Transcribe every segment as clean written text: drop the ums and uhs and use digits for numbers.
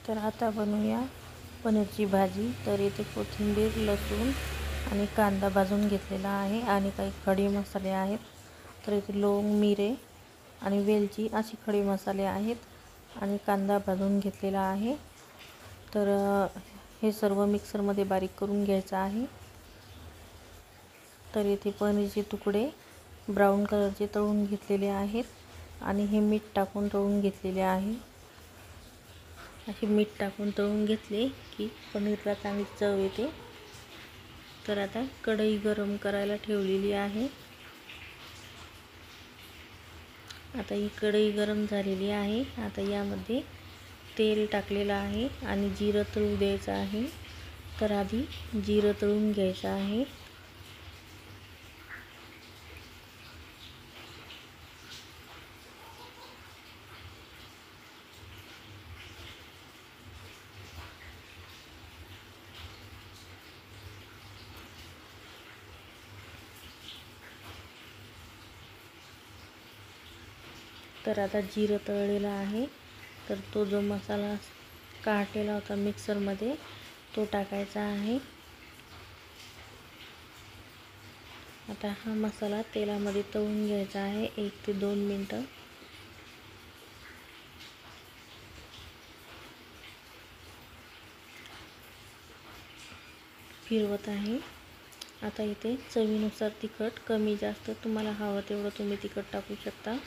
तर आता बनवूया पनीरची भाजी। तर इथे कोथिंबीर, लसूण आणि कांदा भाजून घेतलेला आहे आणि काही खडे मसाले आहेत। तर इथे लवंग, मिरे आणि वेलची असे खडे मसाले आहेत आणि कांदा भाजून घेतलेला आहे। तर हे सर्व मिक्सरमध्ये बारीक करून घ्यायचं आहे। तर इथे पनीरचे तुकडे ब्राऊन कलरचे तळून घेतलेले आहेत आणि हे मीठ टाकून तळून घेतलेले आहे। असे मीठ टाकून तळून घेतले की पनीरला चांगली चव येते। तर आता कढई गरम करायला ठेवलेली आहे। आता ही कढई गरम झालेली आहे। आता यामध्ये तेल टाकलेलं आहे आणि जिरं तळू द्यायचं आहे। तर आधी जिरं तळून घ्यायचं आहे। तर आता जिरं तळलेलं आहे। तर तो जो मसाला काढलेला होता मिक्सरमध्ये तो टाकायचा आहे। आता हा मसाला तेलामध्ये तळून घ्यायचा आहे 1 ते 2 मिनिटं। फिरवत आहे। आता इथे चवीनुसार तिखट कमी जास्त तुम्हाला हवं तेवढं तुम्ही तिखट टाकू शकता।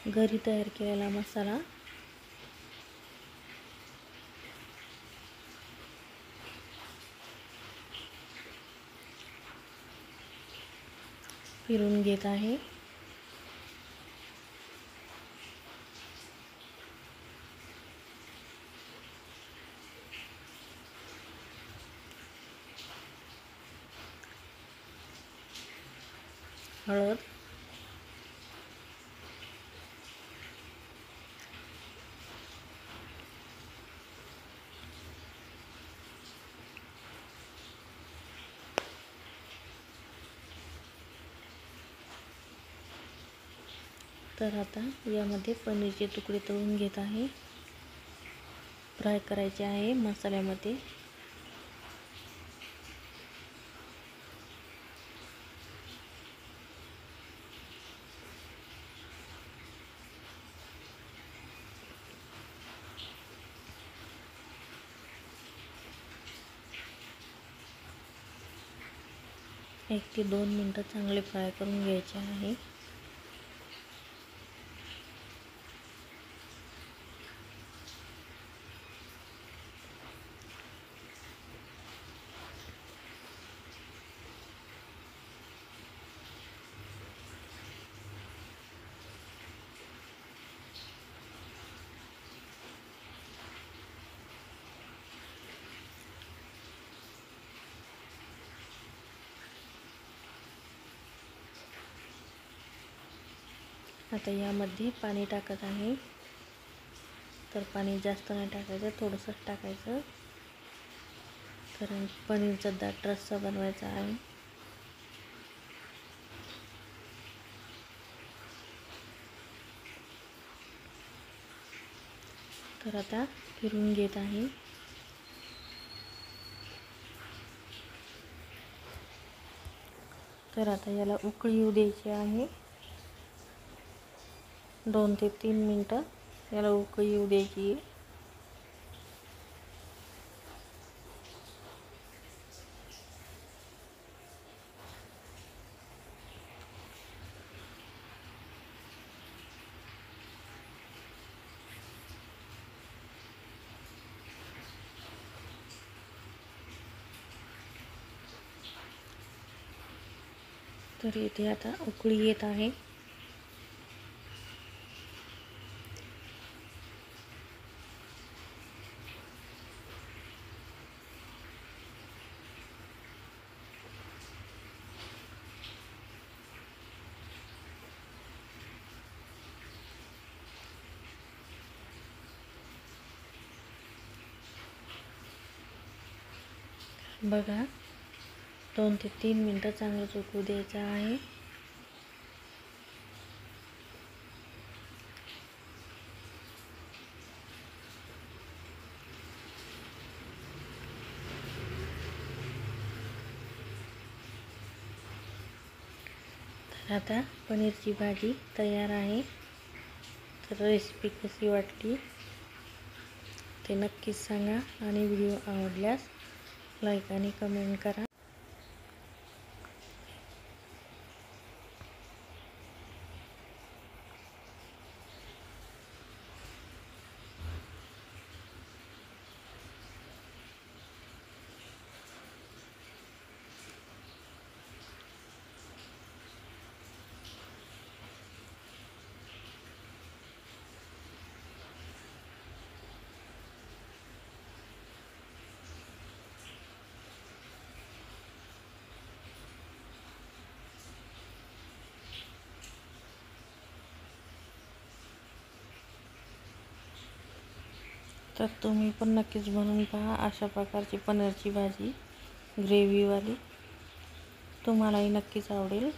घरी तयार केलेला मसाला फिरून घेत आहे। हळद, तर आता यामध्ये पनीरचे तुकडे तळून घेत आहे। फ्राय करायचे आहे मसाल्यामध्ये। एक ते 2 मिनिटं चांगले फ्राय करून घ्यायचे आहे। आता यामध्ये पाणी टाकत आहे। तर पाणी जास्त नाही टाकायचं, थोडंसं टाकायचं, कारण पनीरचा दाट रस्सा बनवायचा आहे। तर आता फिरून घेत आहे। तर आता याला उकळी येऊ द्यायची आहे। 2 ते 3 मिनिटं याला उकळी येऊ द्यायची आहे। तर इथे आता उकळी येत आहे। बघा 2 ते 3 मिनटं चांगलं उकळू द्यायचं आहे. तर आता पनीरची भाजी तयार आहे. तर रेसिपी कशी वाटली ते नक्कीच सांगा आणि व्हिडिओ आवडल्यास लाईक आणि कमेंट करा. तर तुम्ही पण नक्कीच बनवून पहा अशा प्रकारची पनीरची भाजी ग्रेव्हीवाली. तुम्हालाही नक्कीच आवडेल.